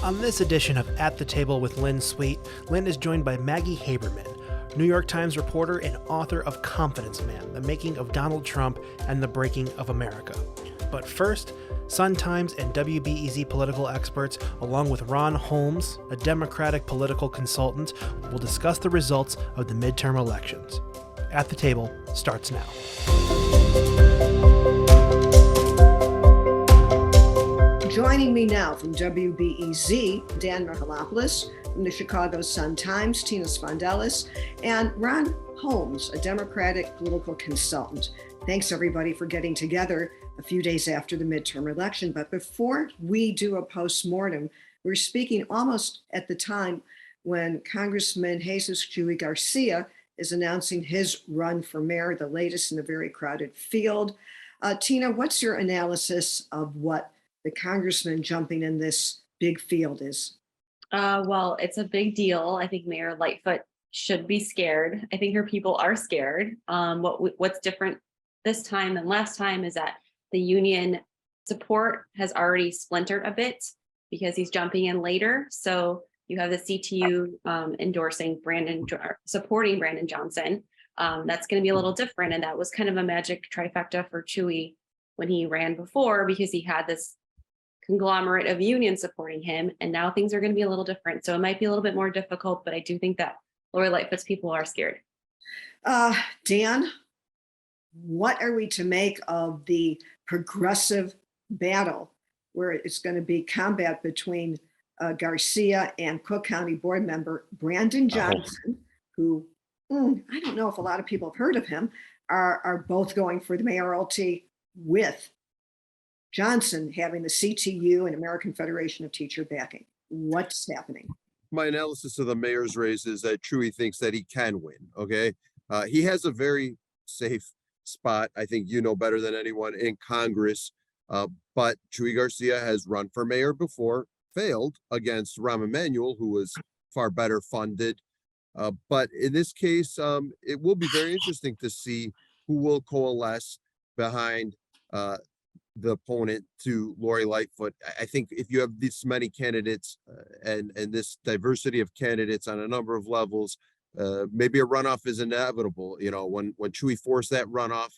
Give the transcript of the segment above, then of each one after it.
On this edition of At the Table with Lynn Sweet, Lynn is joined by Maggie Haberman, New York Times reporter and author of Confidence Man, The Making of Donald Trump and the Breaking of America. But first, Sun Times and WBEZ political experts, along with Ron Holmes, a Democratic political consultant, will discuss the results of the midterm elections. At the Table starts now. Joining me now from WBEZ, Dan Mihalopoulos, from the Chicago Sun-Times, Tina Sfondeles, and Ron Holmes, a Democratic political consultant. Thanks, everybody, for getting together a few days after the midterm election. But before we do a postmortem, we're speaking almost at the time when Congressman Jesus Chuy Garcia is announcing his run for mayor, the latest in a very crowded field. Tina, what's your analysis of what the congressman jumping in this big field is? Well, it's a big deal. I think Mayor Lightfoot should be scared. I think her people are scared. What's different this time than last time is that the union support has already splintered a bit because he's jumping in later. So you have the CTU supporting Brandon Johnson. That's going to be a little different. And that was kind of a magic trifecta for Chuy when he ran before, because he had this conglomerate of unions supporting him, and now things are going to be a little different. So it might be a little bit more difficult, but I do think that Lori Lightfoot's people are scared. Dan, what are we to make of the progressive battle where it's going to be combat between Garcia and Cook County board member Brandon Johnson, who I don't know if a lot of people have heard of him, are both going for the mayoralty, with Johnson having the CTU and American Federation of Teacher backing. What's happening? My analysis of the mayor's race is that Chuy thinks that he can win. Okay. He has a very safe spot, I think you know better than anyone, in Congress. But Chuy Garcia has run for mayor before, failed against Rahm Emanuel, who was far better funded. But in this case, it will be very interesting to see who will coalesce behind the opponent to Lori Lightfoot. I think if you have this many candidates and this diversity of candidates on a number of levels, maybe a runoff is inevitable. You know, when Chuy forced that runoff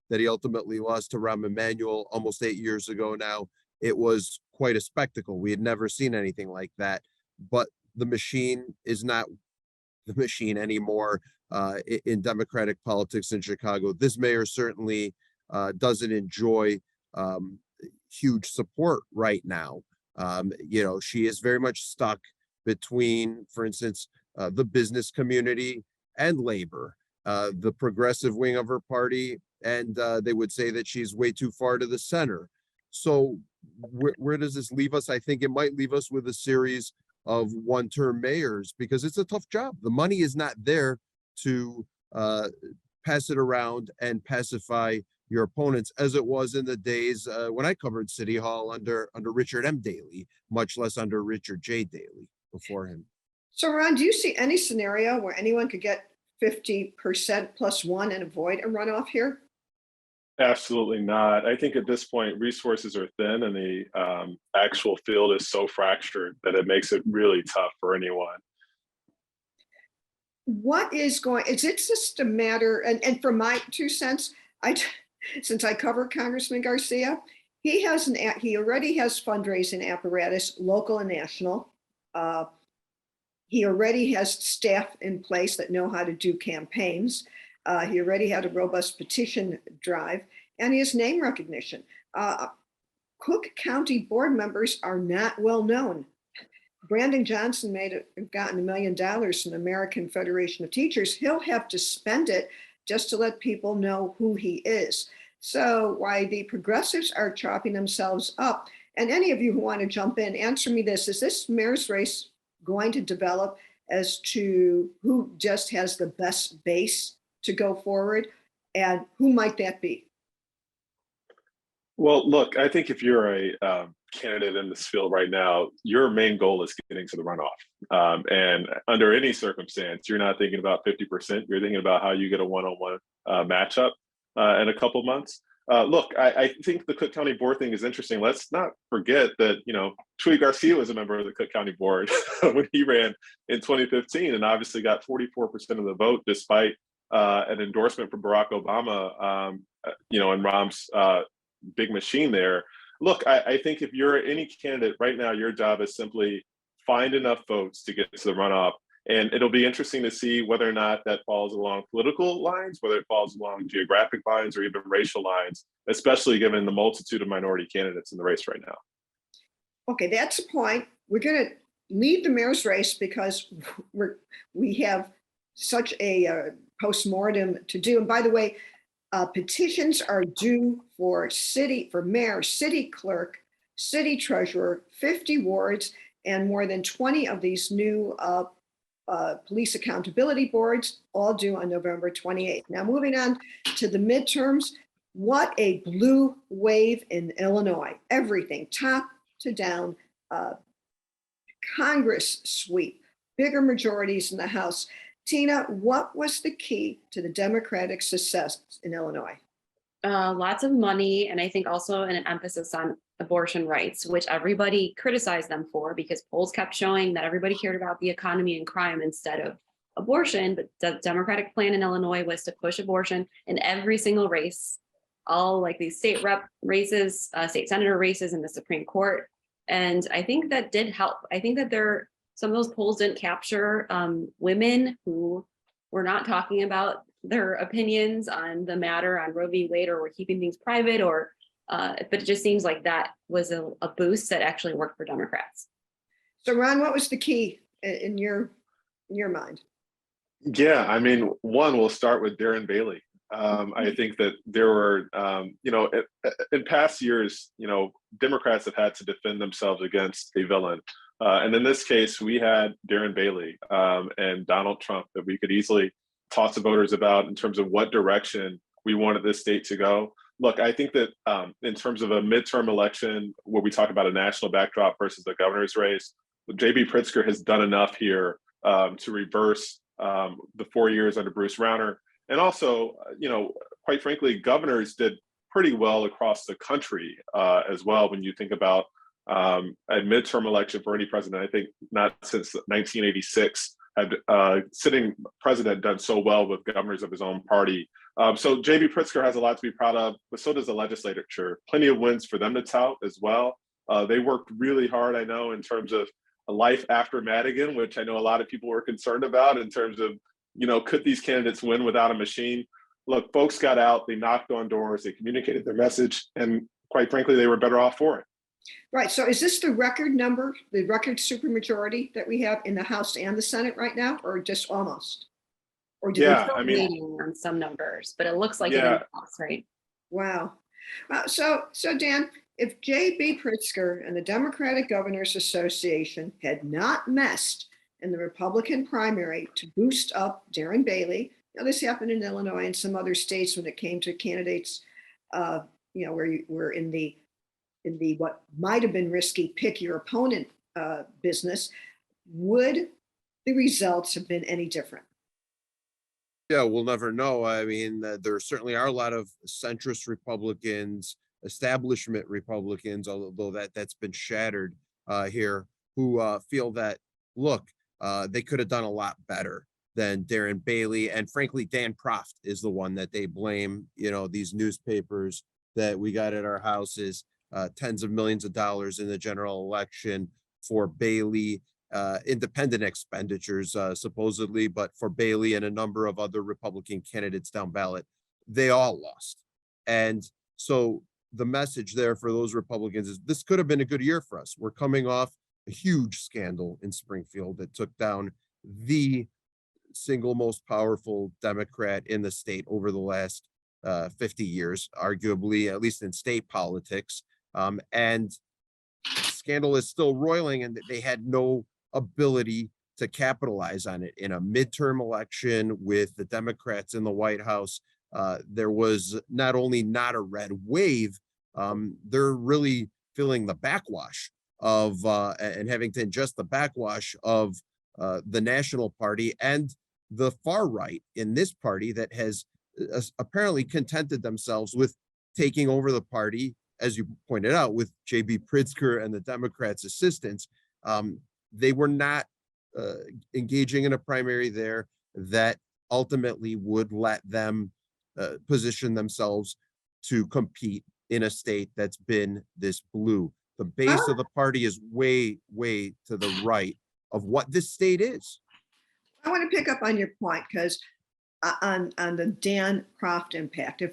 that he ultimately lost to Rahm Emanuel almost 8 years ago now, it was quite a spectacle. We had never seen anything like that. But the machine is not the machine anymore in Democratic politics in Chicago. This mayor certainly doesn't enjoy huge support right now. She is very much stuck between, for instance, the business community and labor, the progressive wing of her party, and they would say that she's way too far to the center. So where does this leave us? I think it might leave us with a series of one-term mayors, because it's a tough job. The money is not there to pass it around and pacify your opponents, as it was in the days when I covered City Hall under Richard M. Daley, much less under Richard J. Daley before him. So, Ron, do you see any scenario where anyone could get 50% plus one and avoid a runoff here? Absolutely not. I think at this point, resources are thin, and the actual field is so fractured that it makes it really tough for anyone. What is going, is it just a matter, and from my 2 cents, since I cover Congressman Garcia, he already has fundraising apparatus, local and national. He already has staff in place that know how to do campaigns. He already had a robust petition drive, and he has name recognition. Cook County board members are not well known. Brandon Johnson gotten $1 million from the American Federation of Teachers. He'll have to spend it just to let people know who he is. So why the progressives are chopping themselves up, and any of you who want to jump in, answer me this: is this mayor's race going to develop as to who just has the best base to go forward, and who might that be? Well, look, I think if you're a candidate in this field right now, your main goal is getting to the runoff. And under any circumstance, you're not thinking about 50%. You're thinking about how you get a one-on-one matchup in a couple months. look, I think the Cook County Board thing is interesting. Let's not forget that, Chuy Garcia was a member of the Cook County Board when he ran in 2015 and obviously got 44% of the vote despite an endorsement from Barack Obama, and Rom's big machine there. Look, I think if you're any candidate right now, your job is simply find enough votes to get to the runoff. And it'll be interesting to see whether or not that falls along political lines, whether it falls along geographic lines or even racial lines, especially given the multitude of minority candidates in the race right now. Okay, that's the point. We're going to leave the mayor's race because we have such a postmortem to do. And by the way, petitions are due for mayor, city clerk, city treasurer, 50 wards, and more than 20 of these new police accountability boards, all due on November 28th. Now, moving on to the midterms, what a blue wave in Illinois. Everything, top to down, Congress sweep, bigger majorities in the House. Tina, what was the key to the Democratic success in Illinois? Lots of money, and I think also an emphasis on abortion rights, which everybody criticized them for because polls kept showing that everybody cared about the economy and crime instead of abortion. But the Democratic plan in Illinois was to push abortion in every single race, all like these state rep races, state senator races in the Supreme Court. And I think that did help. I think that some of those polls didn't capture women who were not talking about their opinions on the matter on Roe v. Wade, or were keeping things private, but it just seems like that was a boost that actually worked for Democrats. So Ron, what was the key in your mind? Yeah, I mean, one, we'll start with Darren Bailey. I think that there were, in past years, Democrats have had to defend themselves against a villain. And in this case, we had Darren Bailey and Donald Trump that we could easily talk to voters about in terms of what direction we wanted this state to go. Look, I think that in terms of a midterm election where we talk about a national backdrop versus the governor's race, J.B. Pritzker has done enough here to reverse the 4 years under Bruce Rauner. And also, quite frankly, governors did pretty well across the country as well. When you think about a midterm election for any president, I think not since 1986 had sitting president done so well with governors of his own party. So J.B. Pritzker has a lot to be proud of, but so does the legislature. Plenty of wins for them to tout as well. They worked really hard, I know, in terms of a life after Madigan, which I know a lot of people were concerned about in terms of, could these candidates win without a machine? Look, folks got out, they knocked on doors, they communicated their message, and quite frankly, they were better off for it. Right. So is this the record number, the record supermajority that we have in the House and the Senate right now, or just almost? Or Yeah, I mean, waiting on some numbers, but it looks like Yeah. it is, right? Wow. So Dan, if J.B. Pritzker and the Democratic Governors Association had not messed in the Republican primary to boost up Darren Bailey, this happened in Illinois and some other states when it came to candidates, where you were in the what might have been risky pick your opponent business, would the results have been any different? Yeah, we'll never know. I mean, there certainly are a lot of centrist Republicans, establishment Republicans, although that's been shattered here, who feel that, look, they could have done a lot better than Darren Bailey. And frankly, Dan Proft is the one that they blame, these newspapers that we got at our houses, tens of millions of dollars in the general election for Bailey, independent expenditures, supposedly, but for Bailey and a number of other Republican candidates down ballot, they all lost. And so the message there for those Republicans is this could have been a good year for us. We're coming off a huge scandal in Springfield that took down the single most powerful Democrat in the state over the last 50 years, arguably, at least in state politics. And scandal is still roiling, and they had no ability to capitalize on it in a midterm election with the Democrats in the White House. There was not only not a red wave, they're really feeling the backwash of and having to ingest the backwash of the National Party and the far right in this party that has apparently contented themselves with taking over the party, as you pointed out, with J.B. Pritzker and the Democrats' assistance. They were not engaging in a primary there that ultimately would let them position themselves to compete in a state that's been this blue. The base of the party is way, way to the right of what this state is. I want to pick up on your point because on the Dan Proft impact, if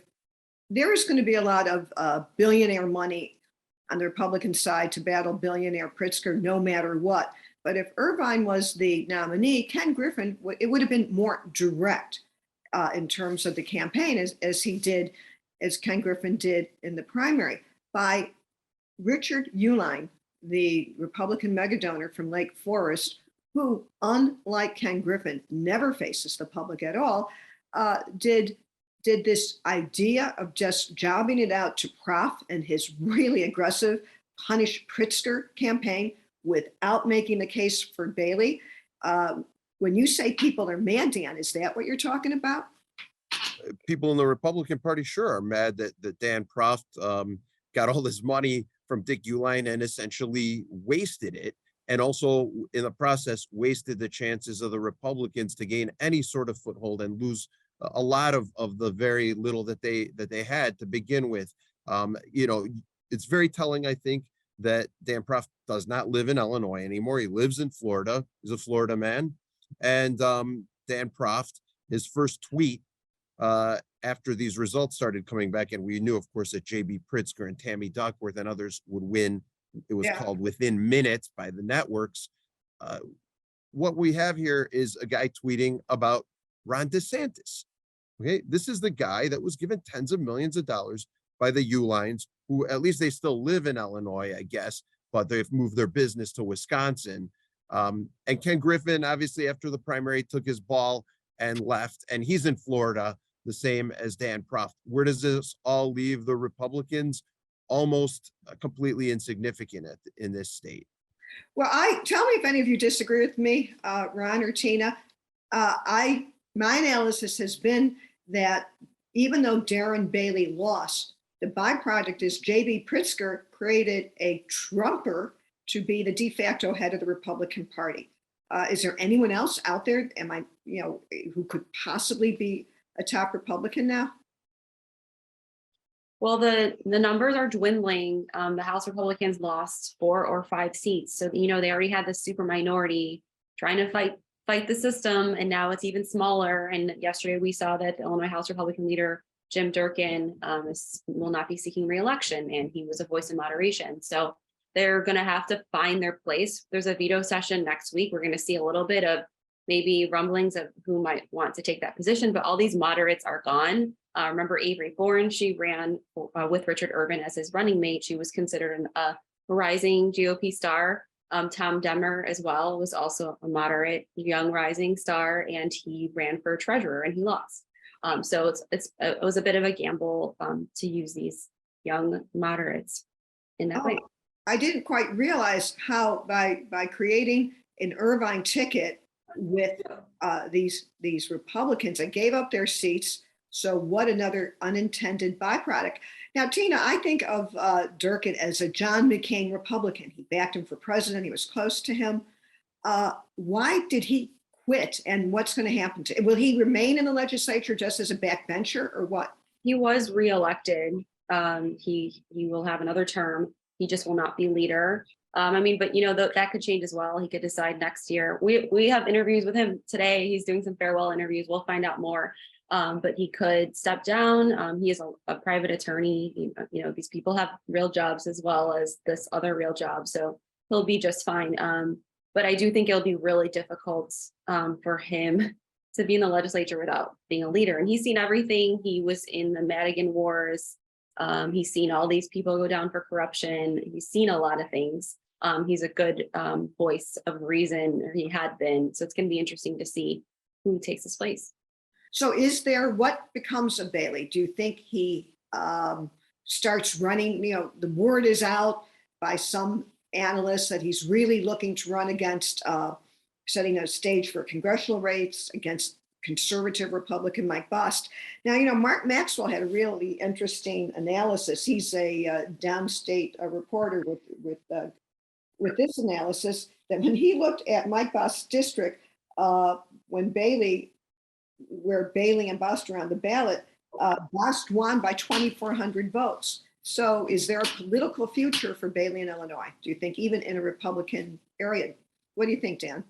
there is going to be a lot of billionaire money on the Republican side to battle billionaire Pritzker, no matter what. But if Irvine was the nominee, Ken Griffin, it would have been more direct in terms of the campaign, as Ken Griffin did in the primary, by Richard Uihlein, the Republican megadonor from Lake Forest, who, unlike Ken Griffin, never faces the public at all, did this idea of just jobbing it out to Prof and his really aggressive punish Pritzker campaign without making the case for Bailey. When you say people are mad, Dan, is that what you're talking about? People in the Republican Party sure are mad that Dan Proft got all this money from Dick Uihlein and essentially wasted it, and also in the process wasted the chances of the Republicans to gain any sort of foothold and lose a lot of the very little that they had to begin with. It's very telling, I think, that Dan Proft does not live in Illinois anymore. He lives in Florida. He's a Florida man. And Dan Proft, his first tweet after these results started coming back, and we knew, of course, that J.B. Pritzker and Tammy Duckworth and others would win. It was called within minutes by the networks. What we have here is a guy tweeting about Ron DeSantis. Okay, this is the guy that was given tens of millions of dollars by the Uihleins, who at least they still live in Illinois, I guess, but they've moved their business to Wisconsin. And Ken Griffin, obviously, after the primary, took his ball and left, and he's in Florida, the same as Dan Proft. Where does this all leave the Republicans? Almost completely insignificant in this state. Well, tell me if any of you disagree with me, Ron or Tina. My analysis has been that even though Darren Bailey lost, the byproduct is J.B. Pritzker created a Trumper to be the de facto head of the Republican Party. Is there anyone else out there, who could possibly be a top Republican now? Well, the numbers are dwindling. The House Republicans lost 4 or 5 seats. So, they already had this super minority trying to fight the system, and now it's even smaller. And yesterday we saw that the Illinois House Republican leader, Jim Durkin, will not be seeking re-election, and he was a voice of moderation. So they're going to have to find their place. There's a veto session next week. We're going to see a little bit of maybe rumblings of who might want to take that position, but all these moderates are gone. Remember Avery Bourne, she ran with Richard Urban as his running mate. She was considered a rising GOP star. Tom Demmer as well was also a moderate young rising star, and he ran for treasurer and he lost. So it was a bit of a gamble to use these young moderates in that way. I didn't quite realize how by creating an Irvine ticket with these Republicans, they gave up their seats. So what another unintended byproduct. Now, Tina, I think of Durkin as a John McCain Republican. He backed him for president. He was close to him. Why did he quit, and what's going to happen to him? Will he remain in the legislature just as a backbencher, or what? He was reelected. He will have another term. He just will not be leader. But that could change as well. He could decide next year. We have interviews with him today. He's doing some farewell interviews. We'll find out more. But he could step down. He is a private attorney. These people have real jobs as well as this other real job. So he'll be just fine. But I do think it'll be really difficult for him to be in the legislature without being a leader. And he's seen everything. He was in the Madigan Wars. He's seen all these people go down for corruption. He's seen a lot of things. He's a good voice of reason, or he had been. So it's going to be interesting to see who takes his place. So what becomes of Bailey? Do you think he starts running? The word is out by some analysts that he's really looking to run against, setting a stage for congressional race against conservative Republican Mike Bost. Now, Mark Maxwell had a really interesting analysis. He's a downstate reporter with this analysis, that when he looked at Mike Bost's district, when where Bailey and Bost were on the ballot, Bost won by 2,400 votes. So is there a political future for Bailey in Illinois? Do you think, even in a Republican area? What do you think, Dan?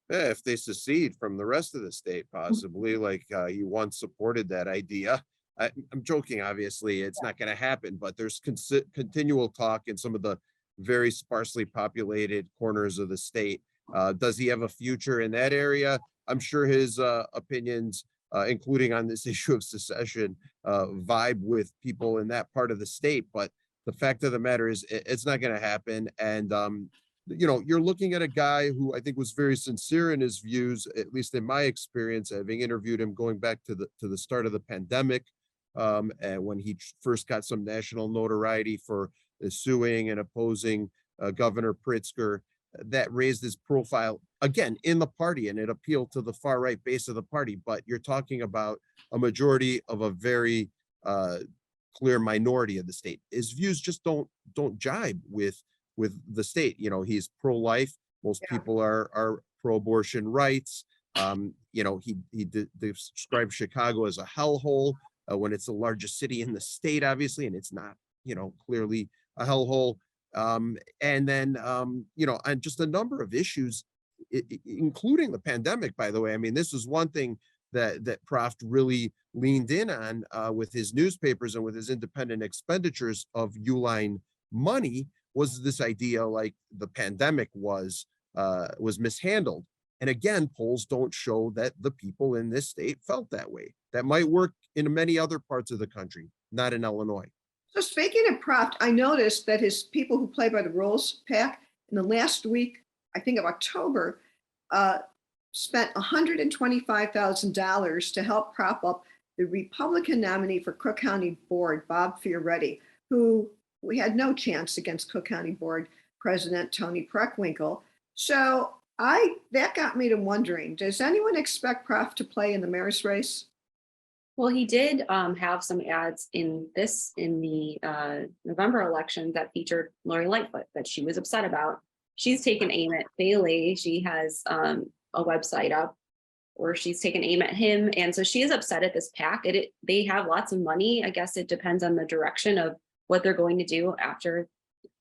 Yeah, if they secede from the rest of the state, possibly, like you once supported that idea. I'm joking, obviously, it's not going to happen, but there's continual talk in some of the very sparsely populated corners of the state. Does he have a future in that area? I'm sure his opinions, including on this issue of secession, vibe with people in that part of the state. But the fact of the matter is, it's not going to happen. And you're looking at a guy who I think was very sincere in his views, at least in my experience, having interviewed him going back to the start of the pandemic, and when he first got some national notoriety for suing and opposing Governor Pritzker. That raised his profile again in the party, and it appealed to the far right base of the party. But you're talking about a majority of a very clear minority of the state. His views just don't jibe with the state. He's pro-life. Most people are pro-abortion rights. He described Chicago as a hellhole when it's the largest city in the state, obviously, and it's not, clearly a hellhole. And then, on just a number of issues, including the pandemic, by the way. I mean, this is one thing that Proft really leaned in on with his newspapers and with his independent expenditures of Uline money, was this idea like the pandemic was mishandled. And again, polls don't show that the people in this state felt that way. That might work in many other parts of the country, not in Illinois. So speaking of Proft, I noticed that his People Who Play by the Rules PAC in the last week, I think of October, spent $125,000 to help prop up the Republican nominee for Cook County Board, Bob Fioretti, who we had no chance against Cook County Board President Tony Preckwinkle. So that got me to wondering, does anyone expect Proft to play in the mayor's race? Well, he did have some ads in the November election that featured Lori Lightfoot that she was upset about. She's taken aim at Bailey. She has a website up where she's taken aim at him. And so she is upset at this PAC. They have lots of money. I guess it depends on the direction of what they're going to do after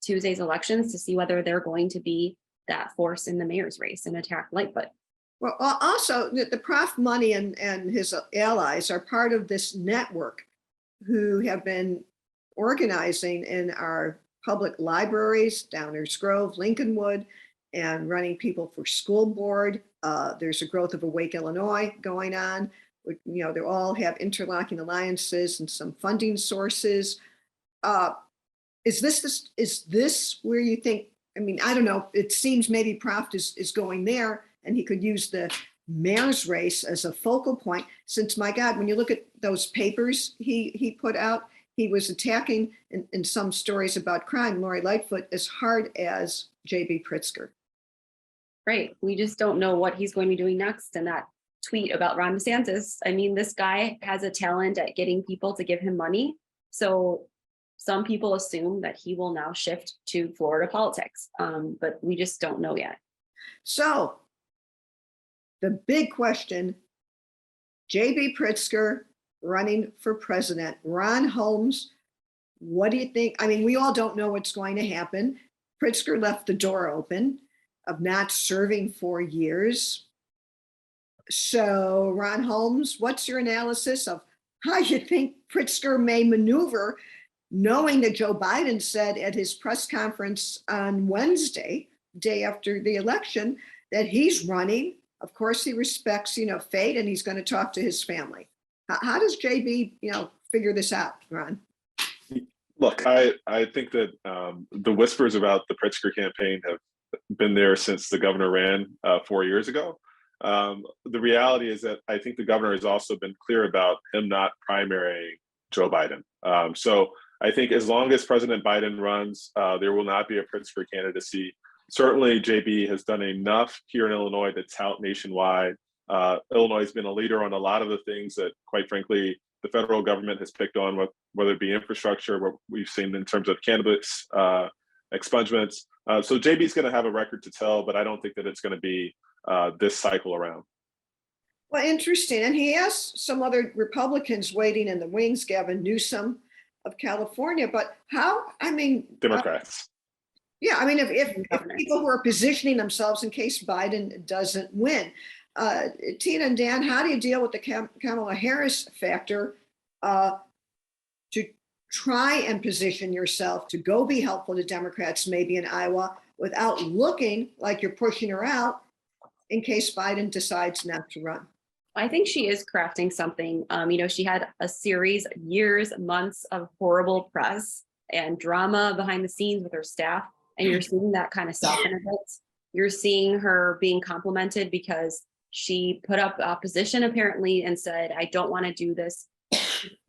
Tuesday's elections to see whether they're going to be that force in the mayor's race and attack Lightfoot. Well, also, the Proft money and his allies are part of this network who have been organizing in our public libraries, Downers Grove, Lincolnwood, and running people for school board. There's a growth of Awake Illinois going on. They all have interlocking alliances and some funding sources. Is this where you think, I mean, I don't know, it seems maybe Proft is going there, and he could use the mayor's race as a focal point, since, my God, when you look at those papers he put out, he was attacking in some stories about crime, Lori Lightfoot, as hard as J.B. Pritzker. Right. We just don't know what he's going to be doing next. And that tweet about Ron DeSantis, I mean, this guy has a talent at getting people to give him money. So some people assume that he will now shift to Florida politics, but we just don't know yet. So the big question, J.B. Pritzker running for president, Ron Holmes, what do you think? I mean, we all don't know what's going to happen. Pritzker left the door open of not serving for years. So Ron Holmes, what's your analysis of how you think Pritzker may maneuver, knowing that Joe Biden said at his press conference on Wednesday, day after the election, that he's running? Of course, he respects, fate, and he's going to talk to his family. How does JB, figure this out, Ron? Look, I think that the whispers about the Pritzker campaign have been there since the governor ran 4 years ago. The reality is that I think the governor has also been clear about him not primarying Joe Biden. So I think as long as President Biden runs, there will not be a Pritzker candidacy. Certainly, JB has done enough here in Illinois to tout nationwide Illinois has been a leader on a lot of the things that, quite frankly, the federal government has picked on, whether it be infrastructure, what we've seen in terms of cannabis expungements. So JB's going to have a record to tell, but I don't think that it's going to be this cycle around. Well, interesting. And he has some other Republicans waiting in the wings, Gavin Newsom of California. But how, I mean, Democrats. Yeah, I mean, if people who are positioning themselves in case Biden doesn't win. Tina and Dan, how do you deal with the Kamala Harris factor to try and position yourself to go be helpful to Democrats, maybe in Iowa, without looking like you're pushing her out in case Biden decides not to run? I think she is crafting something. She had a series, years, months of horrible press and drama behind the scenes with her staff. And you're seeing that kind of soften a bit. You're seeing her being complimented because she put up opposition apparently and said, I don't want to do this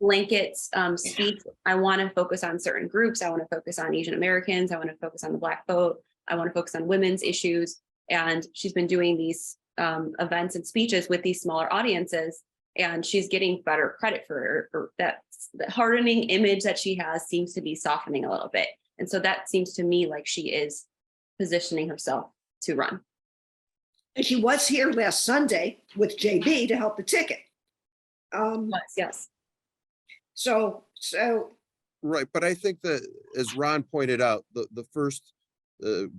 blanket speech. I want to focus on certain groups. I want to focus on Asian Americans. I want to focus on the Black vote. I want to focus on women's issues. And she's been doing these events and speeches with these smaller audiences, and she's getting better credit for that. The hardening image that she has seems to be softening a little bit. And so that seems to me like she is positioning herself to run. And she was here last Sunday with JB to help the ticket. Yes. So. Right. But I think that, as Ron pointed out, the first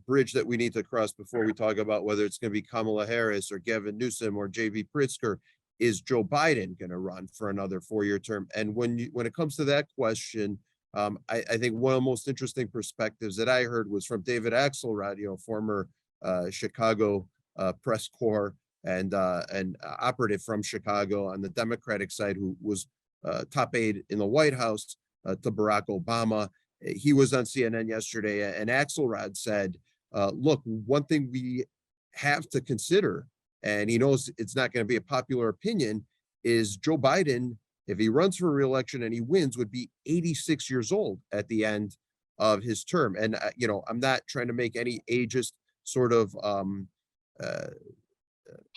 bridge that we need to cross before we talk about whether it's going to be Kamala Harris or Gavin Newsom or JB Pritzker is Joe Biden going to run for another 4-year term. And when it comes to that question, I think one of the most interesting perspectives that I heard was from David Axelrod, former Chicago press corps and operative from Chicago on the Democratic side, who was top aide in the White House to Barack Obama. He was on CNN yesterday, and Axelrod said, look, one thing we have to consider, and he knows it's not going to be a popular opinion, is Joe Biden, if he runs for re-election and he wins, would be 86 years old at the end of his term. And, I'm not trying to make any ageist sort of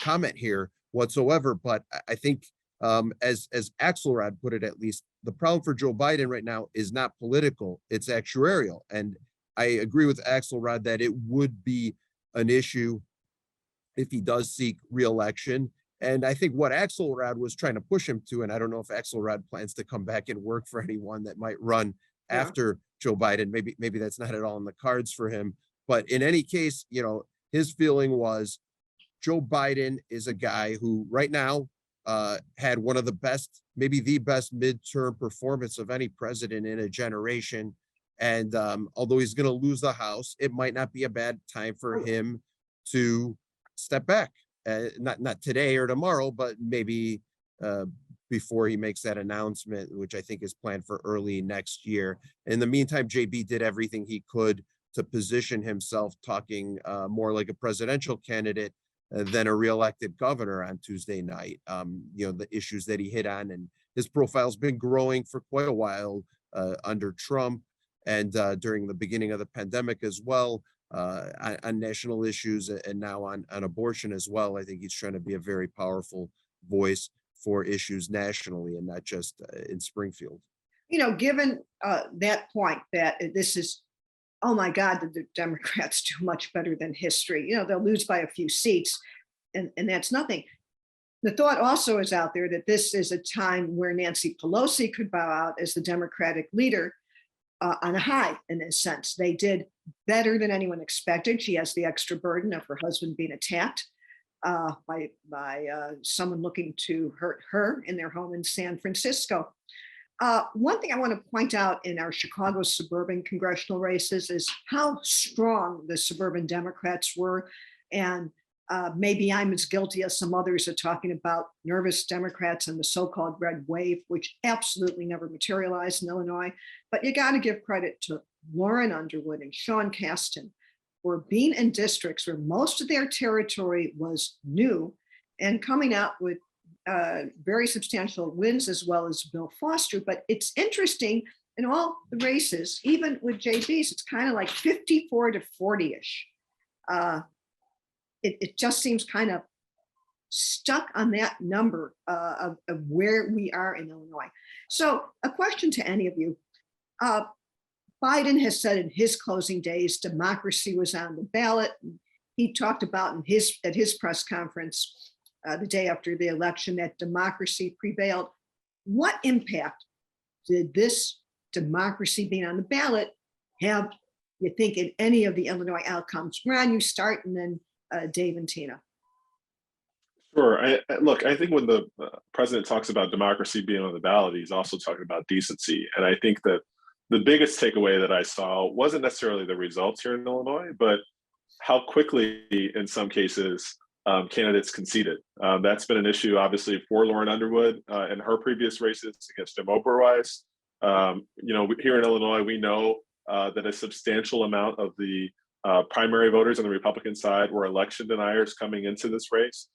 comment here whatsoever, but I think as Axelrod put it, at least, the problem for Joe Biden right now is not political, it's actuarial. And I agree with Axelrod that it would be an issue if he does seek re-election. And I think what Axelrod was trying to push him to, and I don't know if Axelrod plans to come back and work for anyone that might run after Joe Biden, maybe that's not at all in the cards for him. But in any case, his feeling was Joe Biden is a guy who right now had one of the best, maybe the best midterm performance of any president in a generation. And although he's going to lose the House, it might not be a bad time for him to step back. Not today or tomorrow, but maybe before he makes that announcement, which I think is planned for early next year. In the meantime, JB did everything he could to position himself talking more like a presidential candidate than a reelected governor on Tuesday night. The issues that he hit on, and his profile's been growing for quite a while under Trump and during the beginning of the pandemic as well, on national issues, and now on abortion as well. I think he's trying to be a very powerful voice for issues nationally and not just in Springfield. Given that point that this is, oh my God, the Democrats do much better than history. They'll lose by a few seats, and that's nothing. The thought also is out there that this is a time where Nancy Pelosi could bow out as the Democratic leader on a high, in a sense. They did better than anyone expected. She has the extra burden of her husband being attacked by someone looking to hurt her in their home in San Francisco. One thing I want to point out in our Chicago suburban congressional races is how strong the suburban Democrats were. And maybe I'm as guilty as some others of talking about nervous Democrats and the so-called red wave, which absolutely never materialized in Illinois. But you got to give credit to Lauren Underwood and Sean Casten for being in districts where most of their territory was new and coming out with very substantial wins, as well as Bill Foster. But it's interesting in all the races, even with JB's, it's kind of like 54 to 40-ish. It just seems kind of stuck on that number of where we are in Illinois. So a question to any of you. Biden has said in his closing days, democracy was on the ballot. He talked about at his press conference the day after the election that democracy prevailed. What impact did this democracy being on the ballot have, you think, in any of the Illinois outcomes? Ron, you start, and then Dave and Tina. Sure. Look, I think when the president talks about democracy being on the ballot, he's also talking about decency. And I think that the biggest takeaway that I saw wasn't necessarily the results here in Illinois, but how quickly, in some cases, candidates conceded. That's been an issue, obviously, for Lauren Underwood in her previous races against Jim Oberweis. Here in Illinois, we know that a substantial amount of the primary voters on the Republican side were election deniers coming into this race.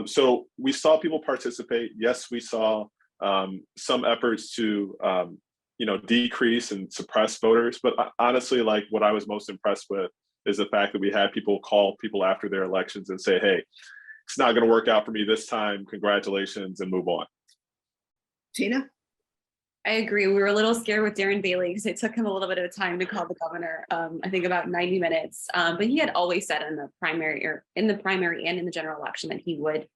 So we saw people participate. Yes, we saw some efforts to decrease and suppress voters. But honestly, like, what I was most impressed with is the fact that we had people call people after their elections and say, hey, it's not going to work out for me this time. Congratulations, and move on. Tina? I agree. We were a little scared with Darren Bailey because it took him a little bit of time to call the governor. I think about 90 minutes. But he had always said in the primary and in the general election that he would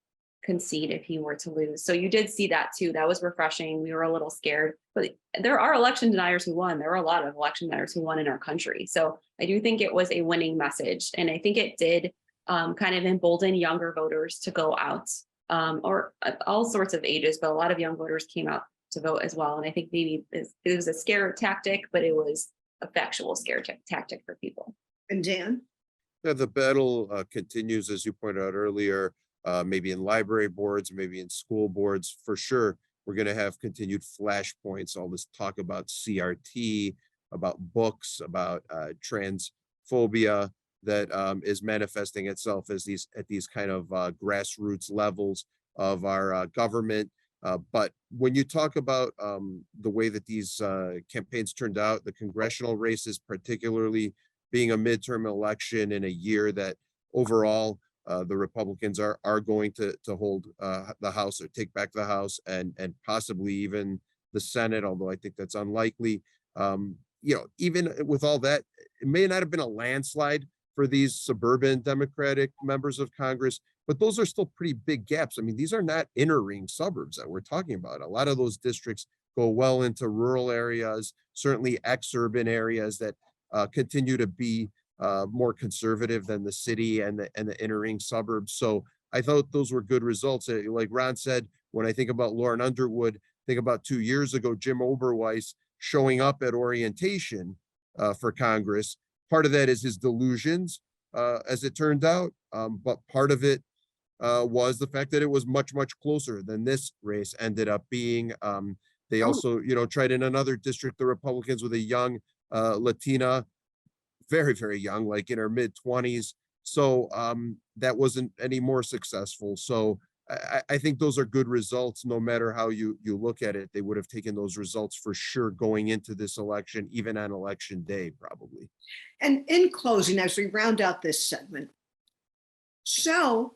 concede if he were to lose. So you did see that too. That was refreshing. We were a little scared, but there are election deniers who won. There were a lot of election deniers who won in our country. So I do think it was a winning message. And I think it did kind of embolden younger voters to go out, or all sorts of ages, but a lot of young voters came out to vote as well. And I think maybe it was a scare tactic, but it was a factual scare tactic for people. And Dan? Yeah, the battle continues, as you pointed out earlier, maybe in library boards, maybe in school boards. For sure, we're going to have continued flashpoints, all this talk about CRT, about books, about transphobia that is manifesting itself as at these kind of grassroots levels of our government. But when you talk about the way that these campaigns turned out, the congressional races, particularly being a midterm election in a year that overall the Republicans are going to hold the House, or take back the House, and possibly even the Senate, although I think that's unlikely. Even with all that, it may not have been a landslide for these suburban Democratic members of Congress, but those are still pretty big gaps. I mean, these are not inner ring suburbs that we're talking about. A lot of those districts go well into rural areas, certainly ex-urban areas that continue to be more conservative than the city and the inner ring suburbs. So I thought those were good results. Like Ron said, when I think about Lauren Underwood, think about 2 years ago, Jim Oberweis showing up at orientation for Congress. Part of that is his delusions, as it turned out, but part of it was the fact that it was much, much closer than this race ended up being. They also, tried in another district, the Republicans, with a young Latina, very, very young, like in her mid-20s. So that wasn't any more successful. So I think those are good results, no matter how you look at it. They would have taken those results for sure going into this election, even on election day, probably. And in closing, as we round out this segment, so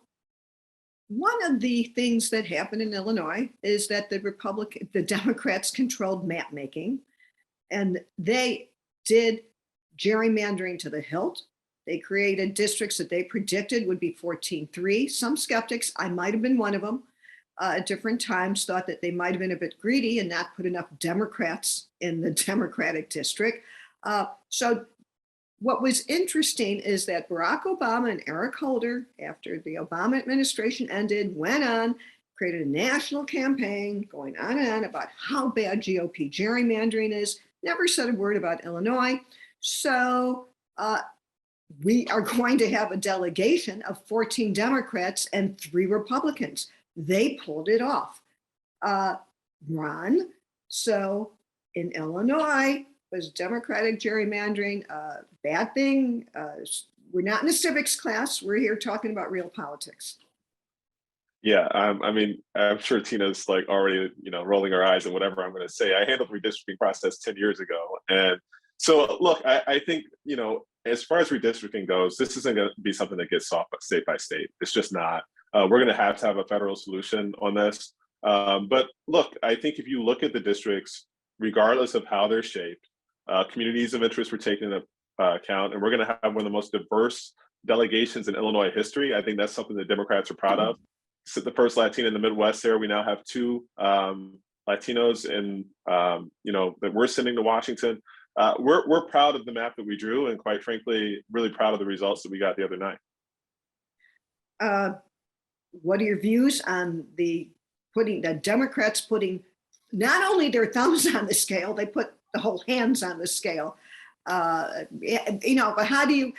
one of the things that happened in Illinois is that the Democrats controlled map making, and they did gerrymandering to the hilt. They created districts that they predicted would be 14-3. Some skeptics, I might have been one of them, at different times thought that they might have been a bit greedy and not put enough Democrats in the Democratic district. So what was interesting is that Barack Obama and Eric Holder, after the Obama administration ended, went on, created a national campaign going on and on about how bad GOP gerrymandering is, never said a word about Illinois. So we are going to have a delegation of 14 Democrats and 3 Republicans. They pulled it off. Ron, so in Illinois, was Democratic gerrymandering a bad thing? We're not in a civics class. We're here talking about real politics. Yeah, I'm sure Tina's like already, rolling her eyes and whatever I'm going to say. I handled the redistricting process 10 years ago. And so, look, I think, as far as redistricting goes, this isn't going to be something that gets solved state by state. It's just not. We're going to have a federal solution on this. But look, I think if you look at the districts, regardless of how they're shaped, communities of interest were taken into account, and we're going to have one of the most diverse delegations in Illinois history. I think that's something that Democrats are proud of. So the first Latina in the Midwest there. We now have 2 Latinos in, that we're sending to Washington. We're proud of the map that we drew, and quite frankly, really proud of the results that we got the other night. What are your views on the Democrats putting not only their thumbs on the scale, they put the whole hands on the scale? But how do you,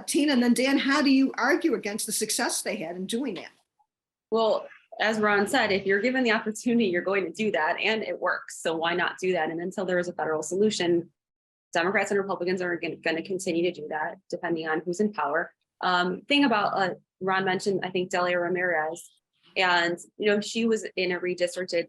Tina and then Dan, how do you argue against the success they had in doing that? Well, as Ron said, if you're given the opportunity, you're going to do that, and it works. So why not do that? And until there is a federal solution, Democrats and Republicans are going to continue to do that, depending on who's in power. Thing about Ron mentioned, I think Delia Ramirez, and she was in a redistricted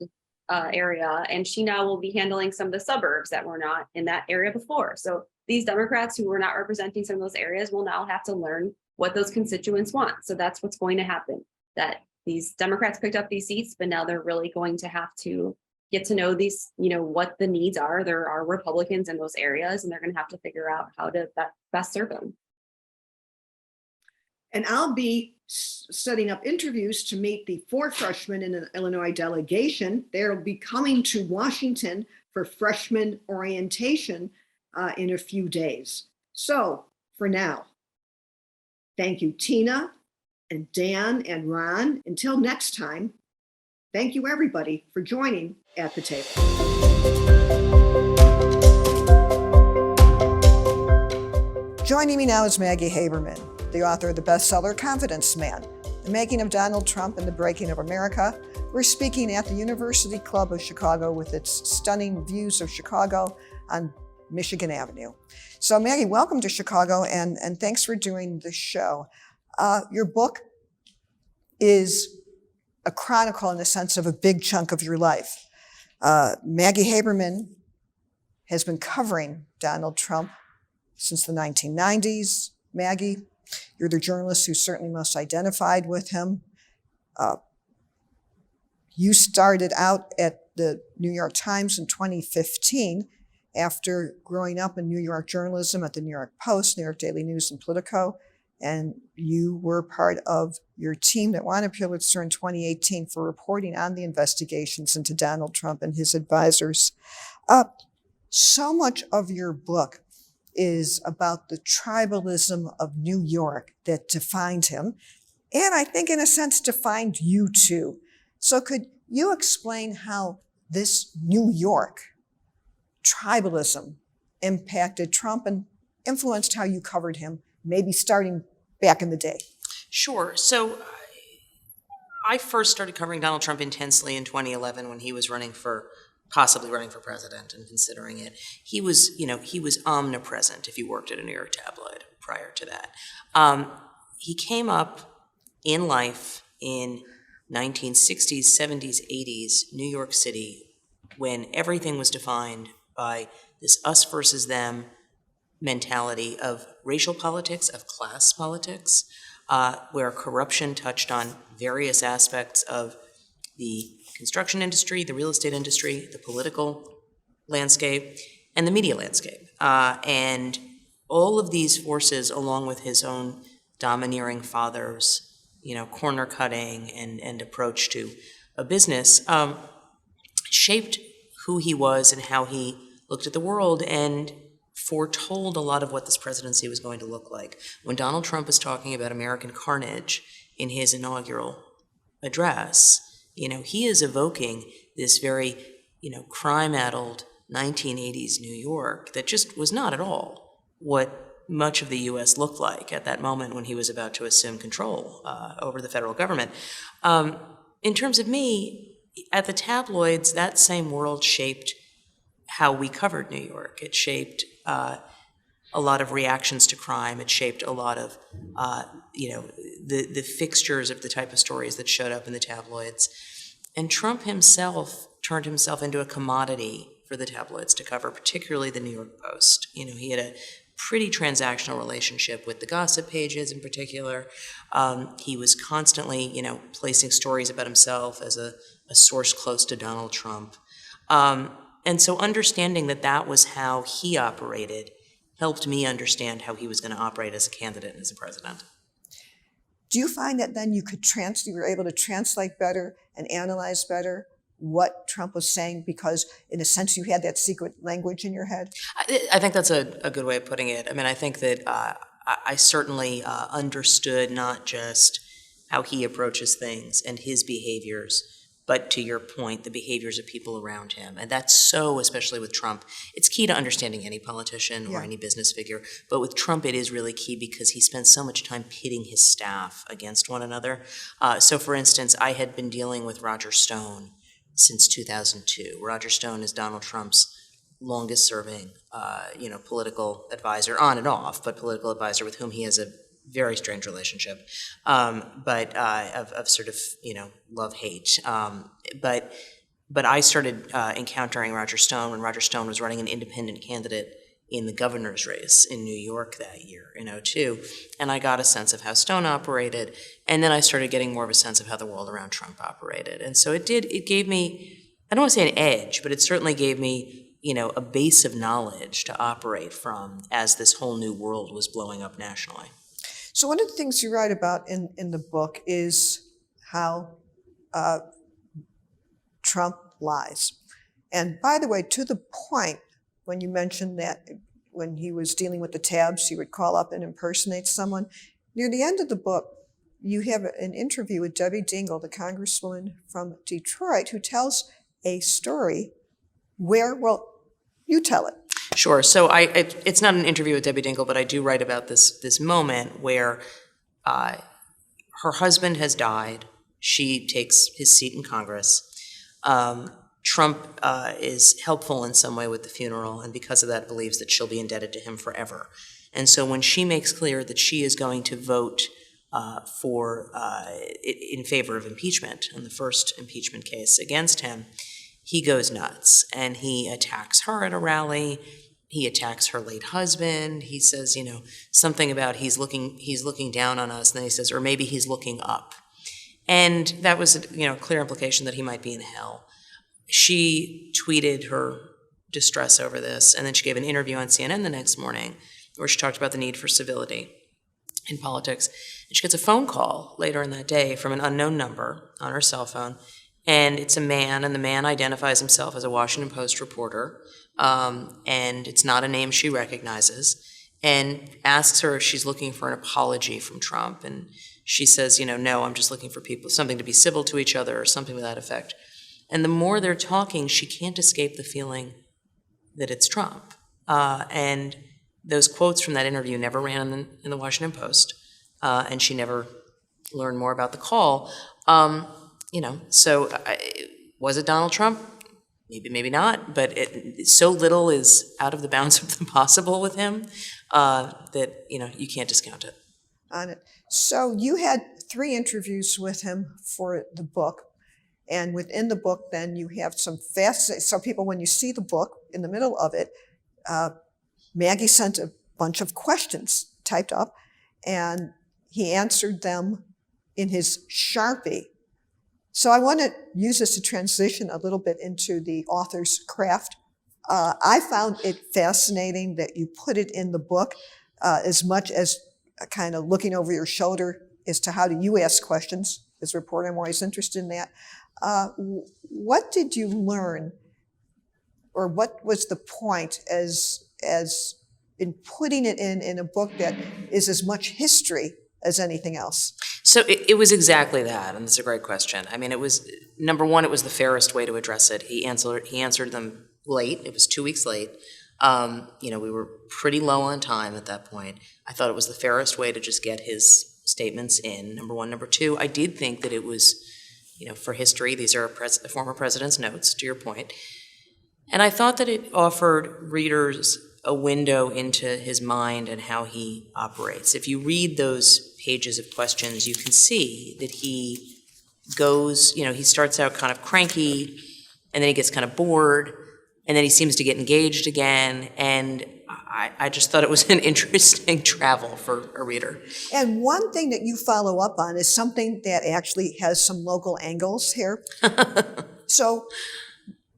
area, and she now will be handling some of the suburbs that were not in that area before. So these Democrats who were not representing some of those areas will now have to learn what those constituents want. So that's what's going to happen. That these Democrats picked up these seats, but now they're really going to have to get to know these, what the needs are. There are Republicans in those areas, and they're going to have to figure out how to best serve them. And I'll be setting up interviews to meet the 4 freshmen in an Illinois delegation. They'll be coming to Washington for freshman orientation in a few days. So for now, thank you, Tina and Dan and Ron. Until next time, thank you everybody for joining at the table. Joining me now is Maggie Haberman, the author of the bestseller Confidence Man, The Making of Donald Trump and the Breaking of America. We're speaking at the University Club of Chicago with its stunning views of Chicago on Michigan Avenue. So Maggie, welcome to Chicago, and thanks for doing the show. Your book is a chronicle in the sense of a big chunk of your life. Maggie Haberman has been covering Donald Trump since the 1990s. Maggie, you're the journalist who's certainly most identified with him. You started out at the New York Times in 2015 after growing up in New York journalism at the New York Post, New York Daily News, and Politico. And you were part of your team that won a Pulitzer in 2018 for reporting on the investigations into Donald Trump and his advisors. So much of your book is about the tribalism of New York that defined him, and I think in a sense defined you too. So could you explain how this New York tribalism impacted Trump and influenced how you covered him, maybe starting back in the day? Sure. So I first started covering Donald Trump intensely in 2011 when he was possibly running for president and considering it. He was omnipresent if you worked at a New York tabloid prior to that. He came up in life in 1960s, 70s, 80s, New York City, when everything was defined by this us versus them mentality of racial politics, of class politics, where corruption touched on various aspects of the construction industry, the real estate industry, the political landscape, and the media landscape. And all of these forces, along with his own domineering father's, corner cutting and approach to a business, shaped who he was and how he looked at the world and foretold a lot of what this presidency was going to look like. When Donald Trump is talking about American carnage in his inaugural address, he is evoking this very, crime-addled 1980s New York that just was not at all what much of the U.S. looked like at that moment when he was about to assume control over the federal government. In terms of me, at the tabloids, that same world shaped how we covered New York. It shaped a lot of reactions to crime. It shaped a lot of, the fixtures of the type of stories that showed up in the tabloids. And Trump himself turned himself into a commodity for the tabloids to cover, particularly the New York Post. He had a pretty transactional relationship with the gossip pages in particular. He was constantly, placing stories about himself as a source close to Donald Trump. And so understanding that that was how he operated helped me understand how he was going to operate as a candidate and as a president. Do you find that then you were able to translate better and analyze better what Trump was saying because, in a sense, you had that secret language in your head? I think that's a good way of putting it. I mean, I think that I certainly understood not just how he approaches things and his behaviors, but to your point, the behaviors of people around him. And that's so, especially with Trump, it's key to understanding any politician or any business figure. But with Trump, it is really key because he spends so much time pitting his staff against one another. So for instance, I had been dealing with Roger Stone since 2002. Roger Stone is Donald Trump's longest serving, political advisor, on and off, but political advisor with whom he has a very strange relationship, but of sort of, love-hate. But I started encountering Roger Stone when Roger Stone was running an independent candidate in the governor's race in New York that year in 2002, and I got a sense of how Stone operated, and then I started getting more of a sense of how the world around Trump operated. And so it gave me, I don't want to say an edge, but it certainly gave me, a base of knowledge to operate from as this whole new world was blowing up nationally. So one of the things you write about in the book is how Trump lies. And by the way, to the point, when you mentioned that when he was dealing with the tabs, he would call up and impersonate someone. Near the end of the book, you have an interview with Debbie Dingell, the congresswoman from Detroit, who tells a story where, well, you tell it. Sure. So it's not an interview with Debbie Dingell, but I do write about this moment where her husband has died. She takes his seat in Congress. Trump is helpful in some way with the funeral, and because of that believes that she'll be indebted to him forever. And so when she makes clear that she is going to vote in favor of impeachment in the first impeachment case against him, he goes nuts and he attacks her at a rally. He attacks her late husband. He says, something about he's looking down on us, and then he says, or maybe he's looking up. And that was a clear implication that he might be in hell. She tweeted her distress over this, and then she gave an interview on CNN the next morning where she talked about the need for civility in politics. And she gets a phone call later in that day from an unknown number on her cell phone, and it's a man, and the man identifies himself as a Washington Post reporter, and it's not a name she recognizes, and asks her if she's looking for an apology from Trump. And she says, no, I'm just looking for something to be civil to each other or something to that effect. And the more they're talking, she can't escape the feeling that it's Trump. And those quotes from that interview never ran in the Washington Post, and she never learned more about the call. Was it Donald Trump? Maybe, maybe not, but so little is out of the bounds of the possible with him that, you can't discount it. On it. So you had 3 interviews with him for the book. And within the book, then you have some so people, when you see the book in the middle of it, Maggie sent a bunch of questions typed up, and he answered them in his Sharpie. So I want to use this to transition a little bit into the author's craft. I found it fascinating that you put it in the book as much as kind of looking over your shoulder as to how do you ask questions. As a reporter, I'm always interested in that. What did you learn, or what was the point as in putting it in a book that is as much history as anything else? So it was exactly that, and it's a great question. I mean, it was, number one, it was the fairest way to address it. He answered them late. It was 2 weeks late. We were pretty low on time at that point. I thought it was the fairest way to just get his statements in, number one. Number two, I did think that it was, for history, these are a former president's notes, to your point. And I thought that it offered readers a window into his mind and how he operates. If you read those pages of questions, you can see that he goes, he starts out kind of cranky, and then he gets kind of bored, and then he seems to get engaged again. And I just thought it was an interesting travel for a reader. And one thing that you follow up on is something that actually has some local angles here. So,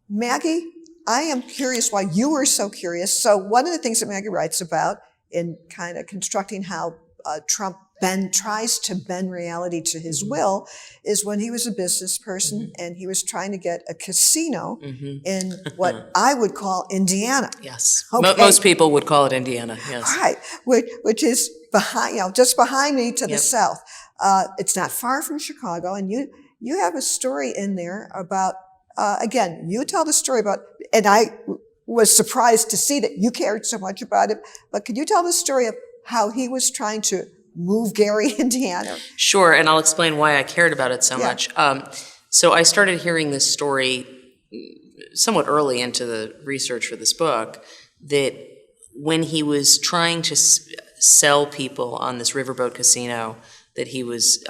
Maggie, I am curious why you were so curious. So one of the things that Maggie writes about in kind of constructing how Trump tries to bend reality to his will is when he was a business person and he was trying to get a casino in what I would call Indiana. Yes. Okay. Most people would call it Indiana, yes. Right, which is behind, just behind me to the south. It's not far from Chicago, and you have a story in there about, again, you tell the story about, and I was surprised to see that you cared so much about it, but could you tell the story of how he was trying to move Gary, Indiana? Sure, and I'll explain why I cared about it so much. So I started hearing this story somewhat early into the research for this book, that when he was trying to sell people on this riverboat casino that he was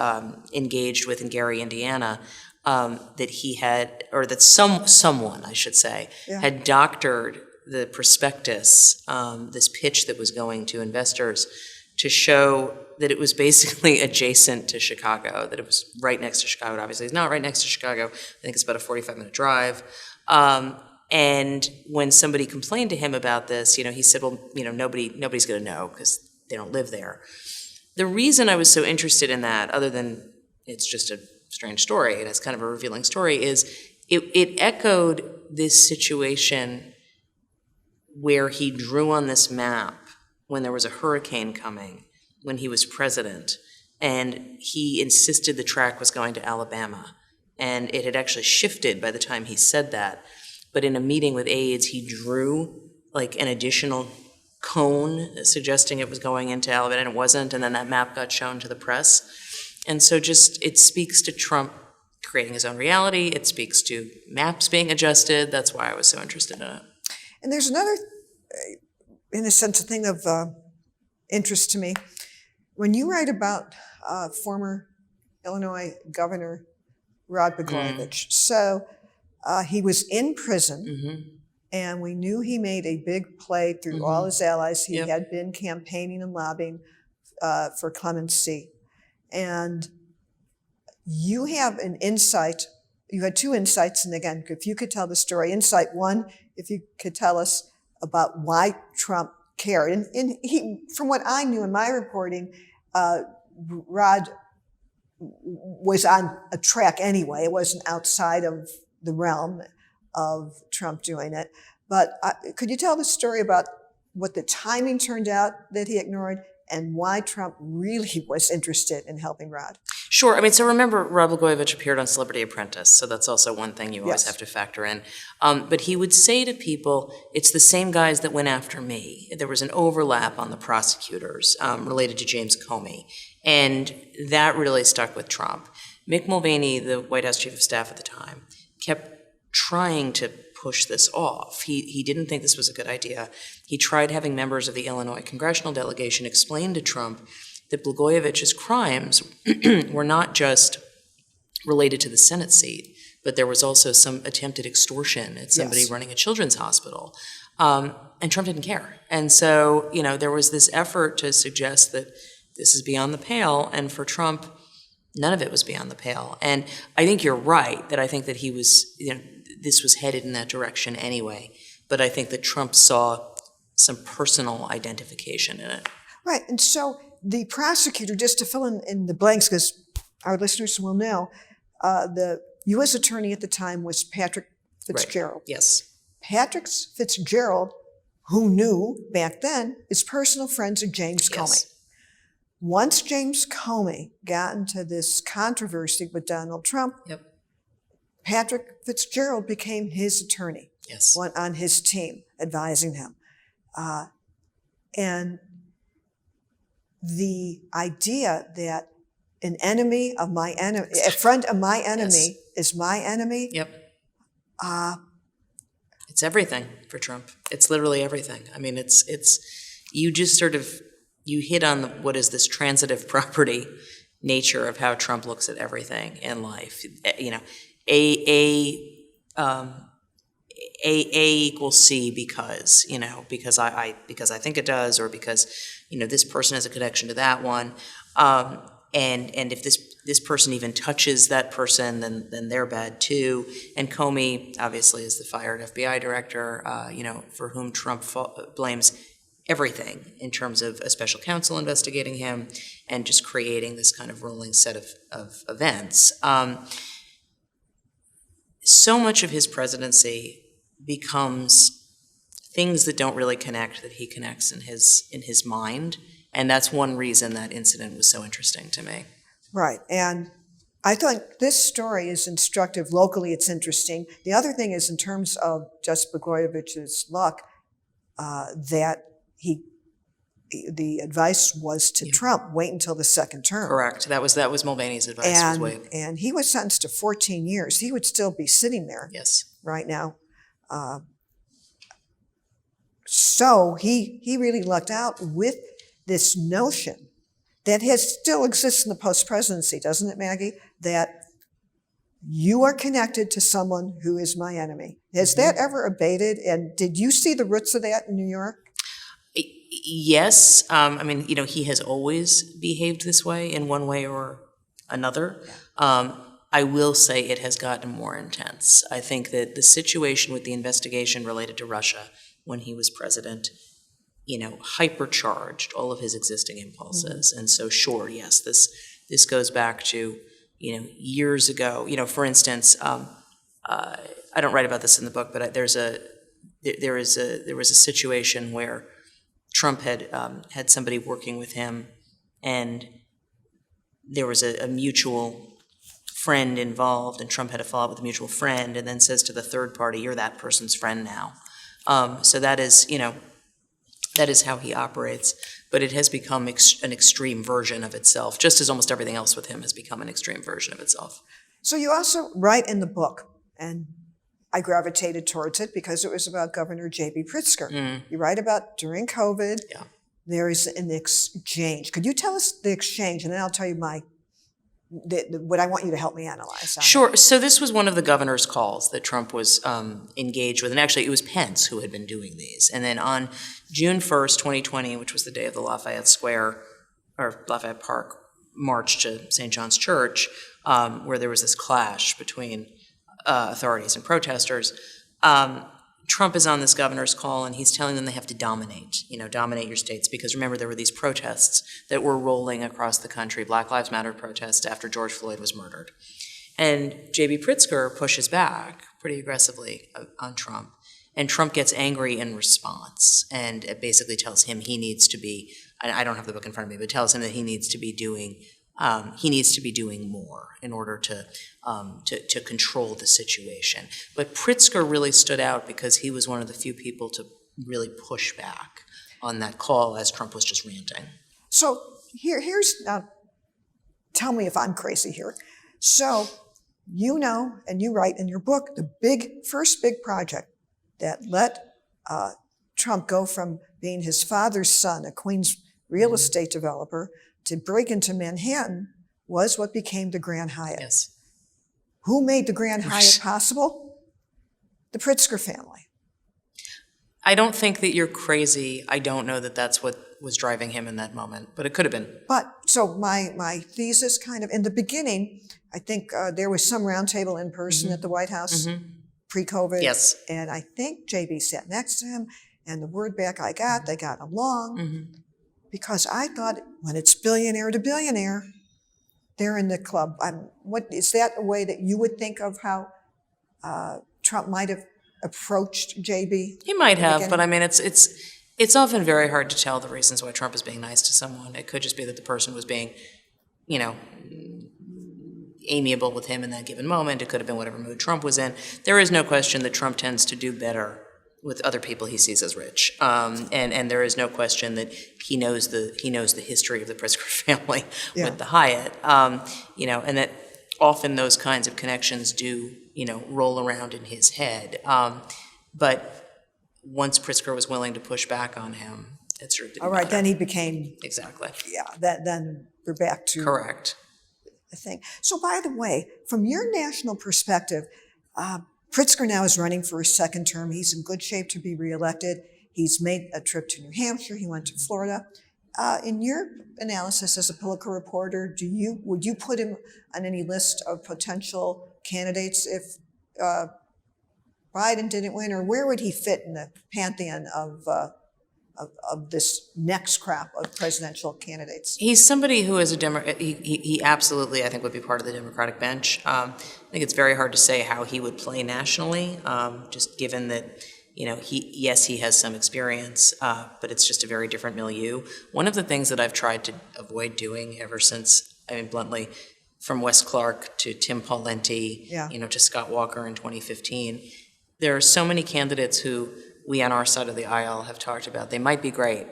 engaged with in Gary, Indiana, that he had, or that someone, I should say, had doctored the prospectus, this pitch that was going to investors, to show that it was basically adjacent to Chicago, that it was right next to Chicago. Obviously, it's not right next to Chicago. I think it's about a 45-minute drive. And when somebody complained to him about this, he said, well, nobody's going to know because they don't live there. The reason I was so interested in that, other than it's just a strange story, and it's kind of a revealing story, is it echoed this situation where he drew on this map when there was a hurricane coming, when he was president, and he insisted the track was going to Alabama. And it had actually shifted by the time he said that. But in a meeting with aides, he drew like an additional cone suggesting it was going into Alabama, and it wasn't, and then that map got shown to the press. And so it speaks to Trump creating his own reality. It speaks to maps being adjusted. That's why I was so interested in it. And there's another, in a sense, a thing of interest to me. When you write about former Illinois Governor Rod Blagojevich, so he was in prison, and we knew he made a big play through all his allies. He had been campaigning and lobbying for clemency. And you have an insight. You had two insights, and again, if you could tell the story. Insight one, if you could tell us about why Trump cared. And he, from what I knew in my reporting, Rod was on a track anyway. It wasn't outside of the realm of Trump doing it. But could you tell the story about what the timing turned out that he ignored and why Trump really was interested in helping Rod? Sure. I mean, so remember, Rod Blagojevich appeared on Celebrity Apprentice, so that's also one thing you always have to factor in. But he would say to people, it's the same guys that went after me. There was an overlap on the prosecutors related to James Comey, and that really stuck with Trump. Mick Mulvaney, the White House chief of staff at the time, kept trying to push this off. He didn't think this was a good idea. He tried having members of the Illinois congressional delegation explain to Trump that Blagojevich's crimes were not just related to the Senate seat, but there was also some attempted extortion at somebody running a children's hospital. And Trump didn't care. And so, there was this effort to suggest that this is beyond the pale, and for Trump, none of it was beyond the pale. And I think you're right, that I think that he was, this was headed in that direction anyway. But I think that Trump saw some personal identification in it. Right. And so the prosecutor, just to fill in the blanks, because our listeners will know, the U.S. attorney at the time was Patrick Fitzgerald. Right. Yes. Patrick Fitzgerald, who knew back then, is personal friends of James Comey. Once James Comey got into this controversy with Donald Trump, Patrick Fitzgerald became his attorney on his team, advising him. And the idea that an enemy of my enemy, a friend of my enemy is my enemy. It's everything for Trump. It's literally everything. I mean, it's you just sort of, you hit on what is this transitive property nature of how Trump looks at everything in life. A equals C because, because I think it does, or because, this person has a connection to that one. And if this person even touches that person, then they're bad too. And Comey obviously is the fired FBI director, for whom Trump blames everything in terms of a special counsel investigating him and just creating this kind of rolling set of events. So much of his presidency becomes things that don't really connect, that he connects in his mind. And that's one reason that incident was so interesting to me. Right. And I think this story is instructive. Locally, it's interesting. The other thing is, in terms of Justice Blagojevich's luck, that the advice was to Trump, wait until the second term. Correct. That was Mulvaney's advice. Was wait. And he was sentenced to 14 years. He would still be sitting there right now. So he really lucked out with this notion that still exists in the post-presidency, doesn't it, Maggie? That you are connected to someone who is my enemy. Has that ever abated? And did you see the roots of that in New York? Yes. He has always behaved this way in one way or another. I will say it has gotten more intense. I think that the situation with the investigation related to Russia when he was president, hypercharged all of his existing impulses. And so, sure, yes, this goes back to, years ago. For instance, I don't write about this in the book, but there was a situation where Trump had somebody working with him, and there was a mutual friend involved, and Trump had to follow up with a mutual friend, and then says to the third party, "You're that person's friend now." So that is how he operates. But it has become an extreme version of itself, just as almost everything else with him has become an extreme version of itself. So you also write in the book, and I gravitated towards it because it was about Governor J.B. Pritzker. You write about during COVID, there is an exchange. Could you tell us the exchange, and then I'll tell you what I want you to help me analyze. Sure. So this was one of the governor's calls that Trump was engaged with. And actually, it was Pence who had been doing these. And then on June 1st, 2020, which was the day of the Lafayette Park march to St. John's Church, where there was this clash between authorities and protesters, Trump is on this governor's call, and he's telling them they have to dominate your states. Because remember, there were these protests that were rolling across the country, Black Lives Matter protests after George Floyd was murdered. And J.B. Pritzker pushes back pretty aggressively on Trump. And Trump gets angry in response, and it basically tells him he needs to be, I don't have the book in front of me, but tells him that he needs to be doing more in order to control the situation. But Pritzker really stood out because he was one of the few people to really push back on that call as Trump was just ranting. So here's now, tell me if I'm crazy here. So and you write in your book, the first big project that let Trump go from being his father's son, a Queens real estate developer, to break into Manhattan was what became the Grand Hyatt. Yes. Who made the Grand Hyatt possible? The Pritzker family. I don't think that you're crazy. I don't know that that's what was driving him in that moment, but it could have been. But so my thesis kind of, in the beginning, I think there was some roundtable in person at the White House pre-COVID. Yes. And I think JB sat next to him, and the word back I got, they got along. Because I thought when it's billionaire to billionaire, they're in the club. What is that a way that you would think of how Trump might have approached JB? He might have, but I mean, it's often very hard to tell the reasons why Trump is being nice to someone. It could just be that the person was being, amiable with him in that given moment. It could have been whatever mood Trump was in. There is no question that Trump tends to do better with other people he sees as rich, and there is no question that he knows the history of the Pritzker family with the Hyatt, and that often those kinds of connections do roll around in his head. But once Pritzker was willing to push back on him, it sort of didn't matter. Then he became exactly Then we're back to correct the thing. So by the way, from your national perspective, Pritzker now is running for a second term. He's in good shape to be reelected. He's made a trip to New Hampshire. He went to Florida. In your analysis as a Pulitzer reporter, would you put him on any list of potential candidates if Biden didn't win, or where would he fit in the pantheon of this next crop of presidential candidates? He's somebody who is a Democrat. He absolutely, I think, would be part of the Democratic bench. I think it's very hard to say how he would play nationally, just given that, he has some experience, but it's just a very different milieu. One of the things that I've tried to avoid doing ever since, bluntly, from Wes Clark to Tim Pawlenty, to Scott Walker in 2015, there are so many candidates who we on our side of the aisle have talked about. They might be great,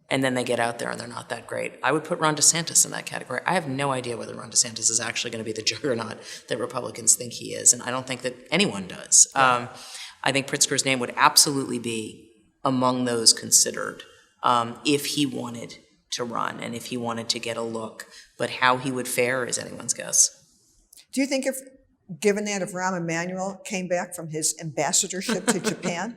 and then they get out there and they're not that great. I would put Ron DeSantis in that category. I have no idea whether Ron DeSantis is actually going to be the juggernaut that Republicans think he is, and I don't think that anyone does. I think Pritzker's name would absolutely be among those considered if he wanted to run and if he wanted to get a look. But how he would fare is anyone's guess. Do you think Given that if Rahm Emanuel came back from his ambassadorship to Japan,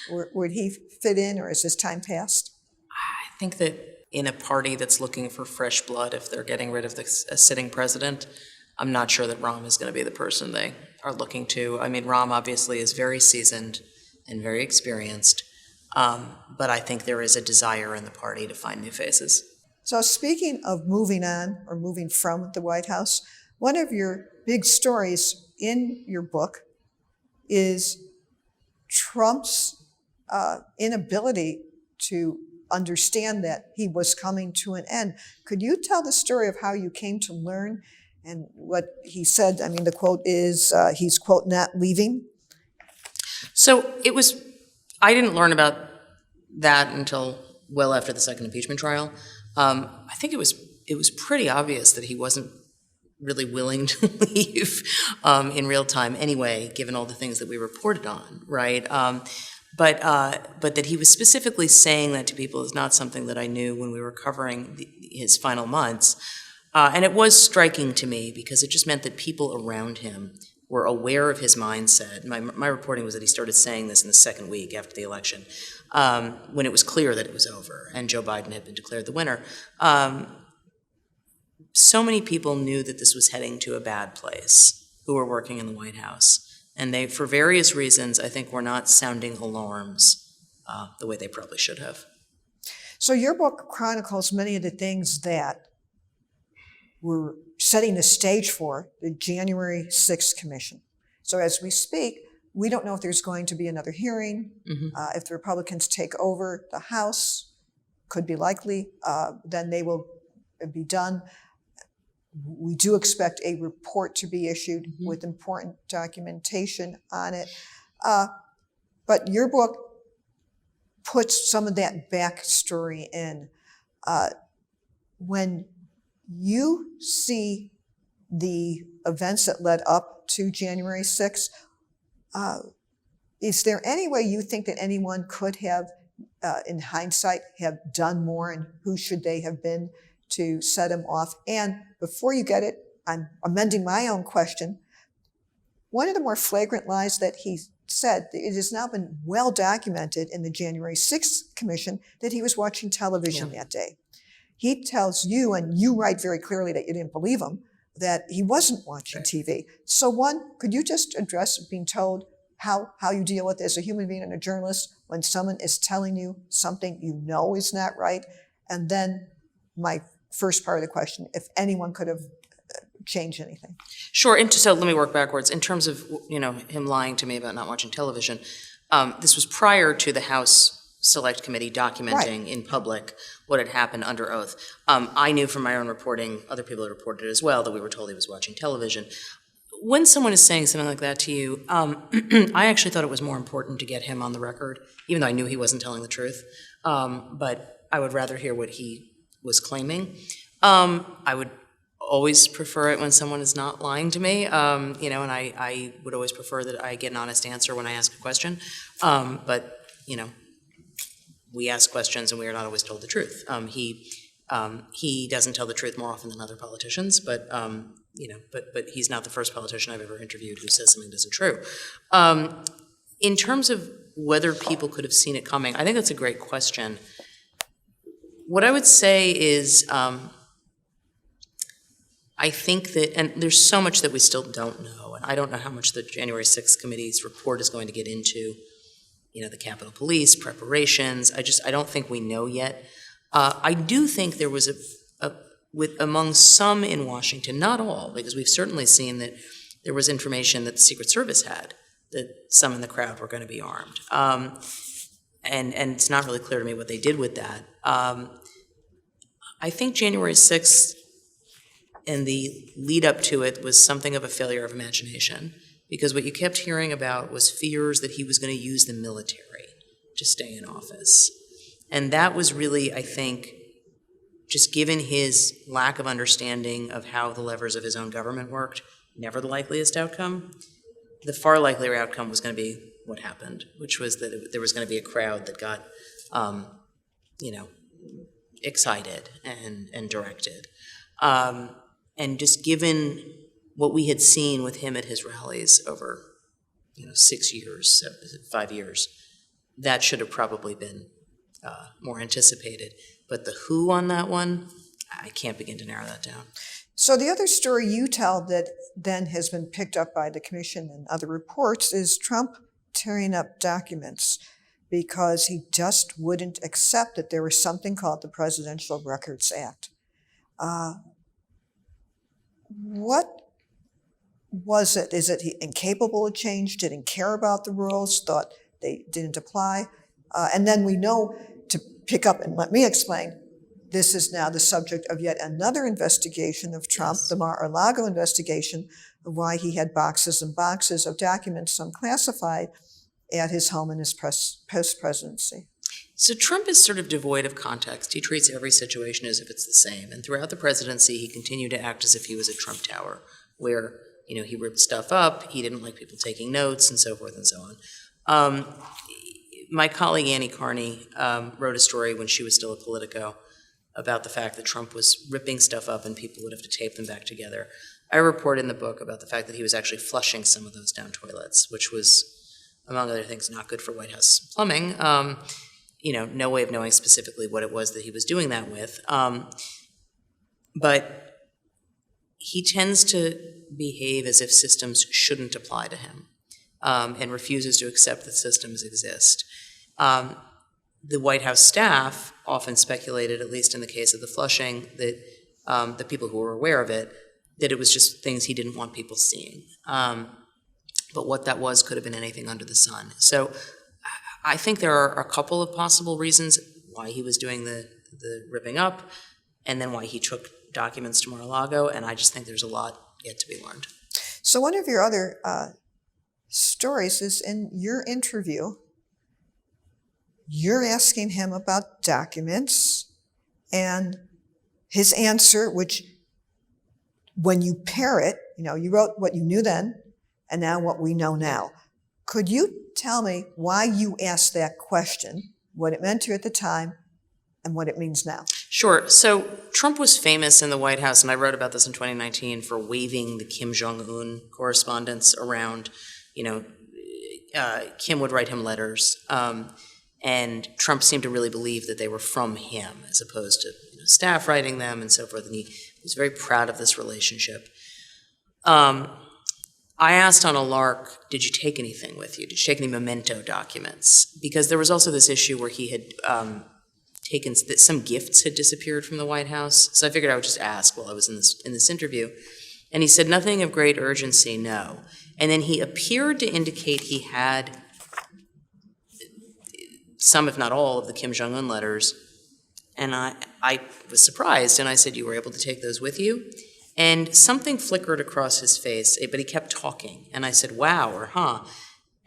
would he fit in, or is his time past? I think that in a party that's looking for fresh blood, if they're getting rid of a sitting president, I'm not sure that Rahm is going to be the person they are looking to. Rahm obviously is very seasoned and very experienced, but I think there is a desire in the party to find new faces. So speaking of moving on or moving from the White House, one of your big stories in your book is Trump's inability to understand that he was coming to an end. Could you tell the story of how you came to learn and what he said? The quote is, he's, quote, not leaving. So I didn't learn about that until well after the second impeachment trial. I think it was pretty obvious that he wasn't really willing to leave in real time anyway, given all the things that we reported on, right? But that he was specifically saying that to people is not something that I knew when we were covering his final months. And it was striking to me because it just meant that people around him were aware of his mindset. My reporting was that he started saying this in the second week after the election, when it was clear that it was over and Joe Biden had been declared the winner. So many people knew that this was heading to a bad place who were working in the White House. And they, for various reasons, I think were not sounding alarms the way they probably should have. So your book chronicles many of the things that were setting the stage for the January 6th Commission. So as we speak, we don't know if there's going to be another hearing. If the Republicans take over the House, could be likely, then they will be done. We do expect a report to be issued with important documentation on it. But your book puts some of that backstory in. When you see the events that led up to January 6th, is there any way you think that anyone could have, in hindsight, have done more, and who should they have been to set him off? And before you get it, I'm amending my own question. One of the more flagrant lies that he said, it has now been well documented in the January 6th Commission, that he was watching television that day. He tells you, and you write very clearly that you didn't believe him, that he wasn't watching TV. So one, could you just address being told how you deal with it as a human being and a journalist when someone is telling you something you know is not right? And then my first part of the question, if anyone could have changed anything. Sure, and so let me work backwards. In terms of him lying to me about not watching television, this was prior to the House Select Committee documenting in public what had happened under oath. I knew from my own reporting, other people had reported as well, that we were told he was watching television. When someone is saying something like that to you, I actually thought it was more important to get him on the record, even though I knew he wasn't telling the truth. But I would rather hear what he was claiming. I would always prefer it when someone is not lying to me, and I would always prefer that I get an honest answer when I ask a question. But we ask questions and we are not always told the truth. He He doesn't tell the truth more often than other politicians, but but he's not the first politician I've ever interviewed who says something that isn't true. In terms of whether people could have seen it coming, I think that's a great question. What I would say is, I think that, and there's so much that we still don't know, and I don't know how much the January 6th committee's report is going to get into, the Capitol Police, preparations. I don't think we know yet. I do think there was among some in Washington, not all, because we've certainly seen that there was information that the Secret Service had, that some in the crowd were going to be armed. And it's not really clear to me what they did with that. I think January 6th and the lead up to it was something of a failure of imagination, because what you kept hearing about was fears that he was going to use the military to stay in office. And that was really, I think, just given his lack of understanding of how the levers of his own government worked, never the likeliest outcome. The far likelier outcome was going to be what happened, which was that there was going to be a crowd that got, excited and directed. And just given what we had seen with him at his rallies over, 6 years, 5 years, that should have probably been more anticipated. But the who on that one, I can't begin to narrow that down. So the other story you tell that then has been picked up by the commission and other reports is Trump tearing up documents because he just wouldn't accept that there was something called the Presidential Records Act. What was it? Is it he incapable of change, didn't care about the rules, thought they didn't apply? And then we know, to pick up and let me explain, this is now the subject of yet another investigation of Trump, the Mar-a-Lago investigation, of why he had boxes and boxes of documents, some classified, at his home in his post-presidency. So Trump is sort of devoid of context. He treats every situation as if it's the same. And throughout the presidency, he continued to act as if he was at Trump Tower, where, he ripped stuff up, he didn't like people taking notes, and so forth and so on. My colleague Annie Carney wrote a story when she was still at Politico about the fact that Trump was ripping stuff up and people would have to tape them back together. I report in the book about the fact that he was actually flushing some of those down toilets, which was, among other things, not good for White House plumbing. No way of knowing specifically what it was that he was doing that with. But he tends to behave as if systems shouldn't apply to him, and refuses to accept that systems exist. The White House staff often speculated, at least in the case of the flushing, that the people who were aware of it, that it was just things he didn't want people seeing. But what that was could have been anything under the sun. So I think there are a couple of possible reasons why he was doing the ripping up, and then why he took documents to Mar-a-Lago, and I just think there's a lot yet to be learned. So one of your other stories is in your interview, you're asking him about documents, and his answer, which when you pair it, you wrote what you knew then, and now what we know now. Could you tell me why you asked that question, what it meant to you at the time, and what it means now? Sure. So Trump was famous in the White House, and I wrote about this in 2019, for waving the Kim Jong-un correspondence around. Kim would write him letters, and Trump seemed to really believe that they were from him, as opposed to staff writing them and so forth, and he was very proud of this relationship. I asked on a lark, did you take anything with you? Did you take any memento documents? Because there was also this issue where he had taken, that some gifts had disappeared from the White House. So I figured I would just ask while I was in this interview. And he said, nothing of great urgency, no. And then he appeared to indicate he had some, if not all, of the Kim Jong-un letters. And I was surprised, and I said, you were able to take those with you? And something flickered across his face, but he kept talking. And I said, wow, or huh.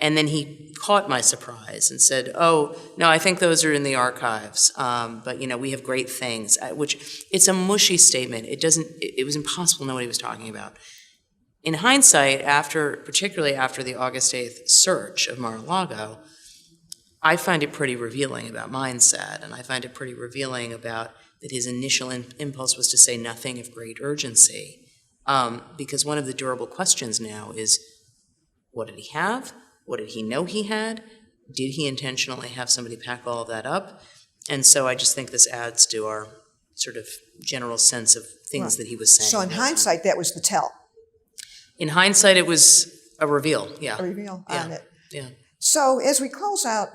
And then he caught my surprise and said, oh, no, I think those are in the archives. But, we have great things, which it's a mushy statement. It was impossible to know what he was talking about. In hindsight, particularly after the August 8th search of Mar-a-Lago, I find it pretty revealing about mindset, and I find it pretty revealing about that his initial impulse was to say nothing of great urgency. Because one of the durable questions now is, what did he have? What did he know he had? Did he intentionally have somebody pack all of that up? And so I just think this adds to our sort of general sense of things that he was saying. So in hindsight, that was the tell. In hindsight, it was a reveal, yeah. A reveal on it. Yeah. So as we close out,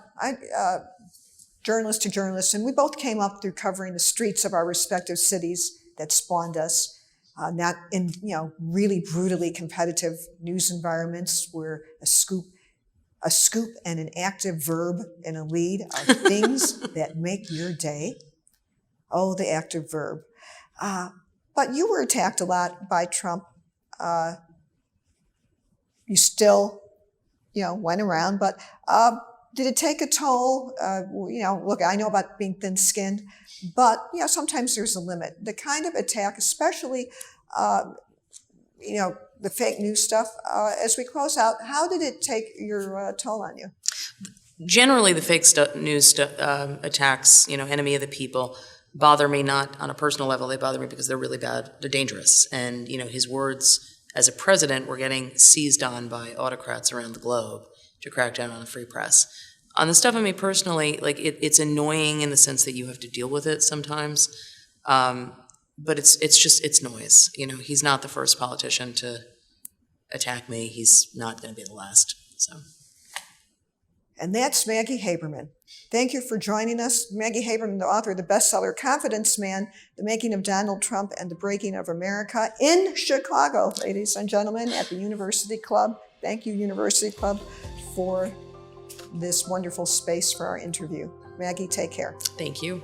journalist to journalist, and we both came up through covering the streets of our respective cities that spawned us, not in really brutally competitive news environments where a scoop and an active verb in a lead are things that make your day. Oh, the active verb. But you were attacked a lot by Trump. You still, went around, but did it take a toll? Look, I know about being thin-skinned, but, sometimes there's a limit. The kind of attack, especially, the fake news stuff, as we close out, how did it take your toll on you? Generally, the fake news attacks, enemy of the people, bother me not on a personal level. They bother me because they're really bad. They're dangerous. And, his words as a president were getting seized on by autocrats around the globe to crack down on the free press. On the stuff I mean personally, it's annoying in the sense that you have to deal with it sometimes. But it's noise. He's not the first politician to attack me. He's not going to be the last. So. And that's Maggie Haberman. Thank you for joining us. Maggie Haberman, the author of the bestseller Confidence Man, The Making of Donald Trump and the Breaking of America in Chicago, ladies and gentlemen, at the University Club. Thank you, University Club, for this wonderful space for our interview. Maggie, take care. Thank you.